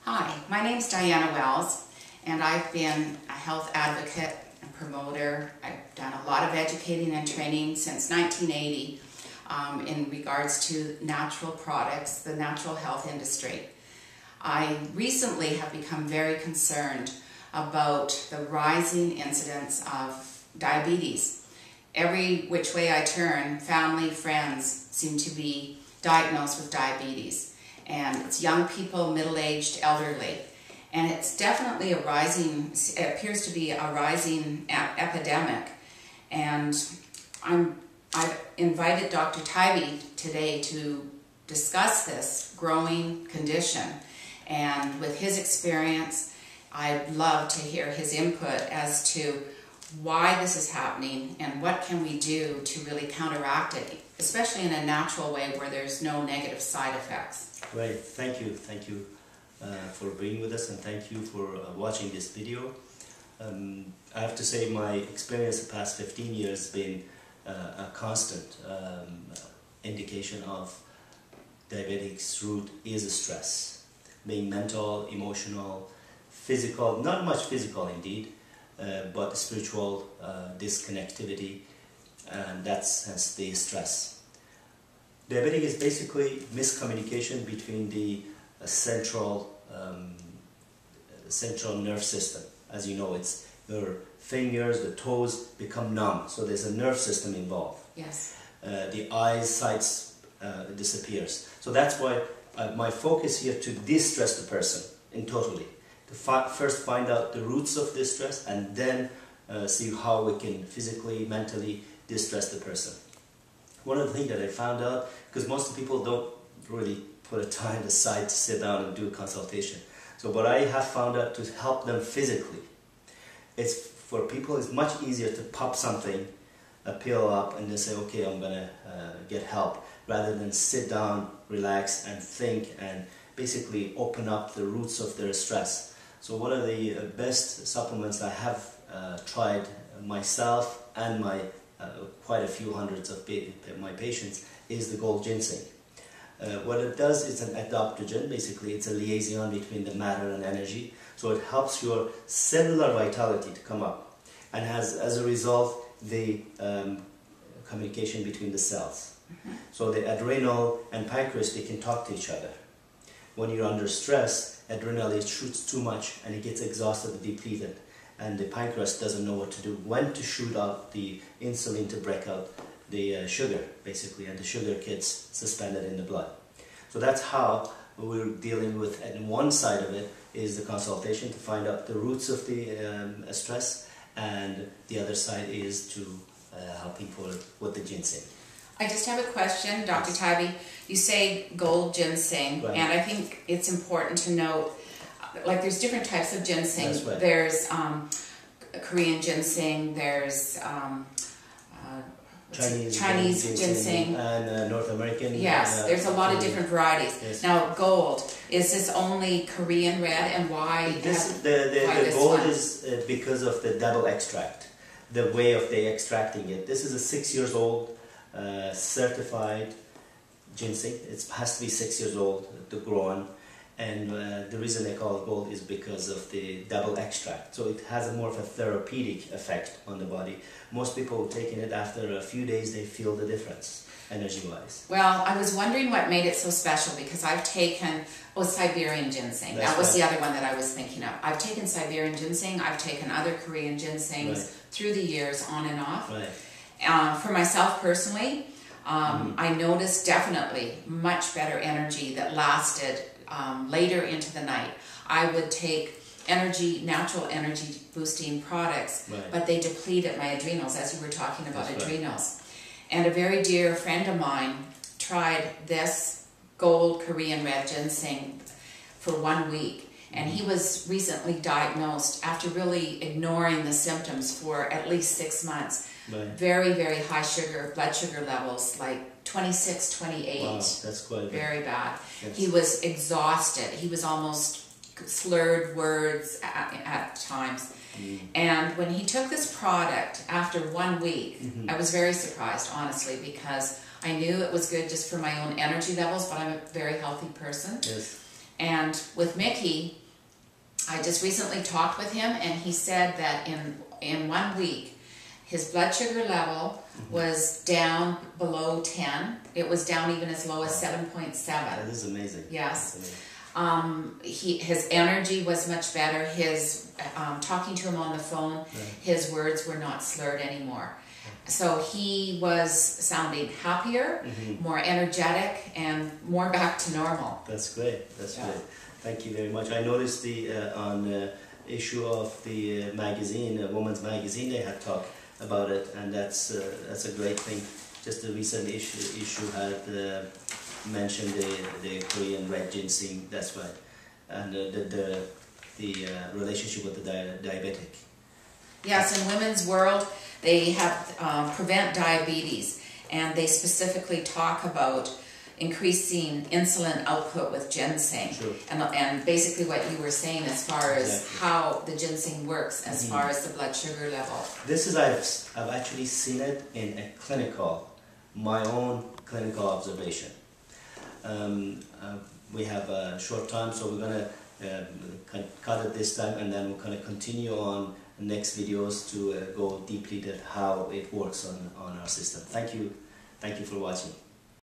Hi, my name is Diana Wells, and I've been a health advocate and promoter. I've done a lot of educating and training since 1980 in regards to natural products, the natural health industry. I recently have become very concerned about the rising incidence of diabetes. Every which way I turn, family, friends seem to be diagnosed with diabetes. And it's young people, middle-aged, elderly. And it's definitely a rising, it appears to be a rising epidemic. And I've invited Dr. Taebi today to discuss this growing condition. And with his experience, I'd love to hear his input as to why this is happening and what can we do to really counteract it, especially in a natural way where there's no negative side effects. Great, thank you for being with us, and thank you for watching this video. I have to say my experience the past 15 years has been a constant indication of diabetics' root is stress, being mental, emotional, physical, not much physical indeed, but spiritual disconnectivity, and that's hence the stress. Diabetic is basically miscommunication between the central nerve system. As you know, it's your fingers, the toes become numb, so there's a nerve system involved. Yes. The eyes, sight disappears. So that's why my focus here to de-stress the person in totally. To first find out the roots of this stress and then see how we can physically, mentally de-stress the person. One of the things that I found out, because most people don't really put a time aside to sit down and do a consultation. So what I have found out to help them physically, it's for people it's much easier to pop something, a pill up, and then say, okay, I'm gonna get help, rather than sit down, relax, and think, and basically open up the roots of their stress. So one of the best supplements I have tried myself and my quite a few hundreds of my patients is the Gold Ginseng. What it does is an adaptogen. Basically it's a liaison between the matter and energy, so it helps your cellular vitality to come up, and has as a result the communication between the cells. So the adrenal and pancreas, they can talk to each other. When you're under stress, adrenal shoots too much and it gets exhausted and depleted, and the pancreas doesn't know what to do, when to shoot out the insulin to break out the sugar, basically, and the sugar gets suspended in the blood. So that's how we're dealing with, and one side of it is the consultation to find out the roots of the stress, and the other side is to help people with the ginseng. I just have a question, Dr. Taebi. You say Gold Ginseng, right, and I think it's important to note, like there's different types of ginseng. Right. There's Korean ginseng, there's Chinese ginseng, and North American. Yes, there's a lot of different varieties. Yes. Now, gold, is this only Korean red, and why? The gold one is because of the double extract, the way of the extracting it. This is a 6 years old certified ginseng. It has to be 6 years old to grow on. And the reason they call it gold is because of the double extract. So it has a more of a therapeutic effect on the body. Most people taking it after a few days, they feel the difference, energy-wise. Well, I was wondering what made it so special, because I've taken, Siberian ginseng. That was the other one that I was thinking of. I've taken Siberian ginseng, I've taken other Korean ginsengs through the years, on and off. Right. For myself personally, I noticed definitely much better energy that lasted later into the night. I would take natural energy boosting products, but they depleted my adrenals, as you were talking about adrenals. And a very dear friend of mine tried this gold Korean red ginseng for 1 week, and he was recently diagnosed after really ignoring the symptoms for at least 6 months. Very, very high blood sugar levels, like 26, 28. Wow, that's quite very bad. Yes. He was exhausted. He was almost slurred words at times. And when he took this product after 1 week, I was very surprised, honestly, because I knew it was good just for my own energy levels, but I'm a very healthy person. Yes. And with Mickey, I just recently talked with him, and he said that in 1 week, his blood sugar level was down below 10. It was down even as low as 7.7. That is amazing. Yes. Amazing. His energy was much better. His talking to him on the phone, his words were not slurred anymore. So he was sounding happier, more energetic, and more back to normal. That's great. That's great. Thank you very much. I noticed on issue of the magazine, Women's Magazine, they had talked about it, and that's a great thing. Just the recent issue had mentioned the Korean red ginseng. That's right, and the relationship with the diabetic. Yes, in Women's World, they have prevent diabetes, and they specifically talk about increasing insulin output with ginseng. Sure. And basically what you were saying as far as how the ginseng works as far as the blood sugar level. This is, I've actually seen it in a my own clinical observation. We have a short time, so we're going to cut it this time, and then we're going to continue on next videos to go deeply at how it works on our system. Thank you for watching.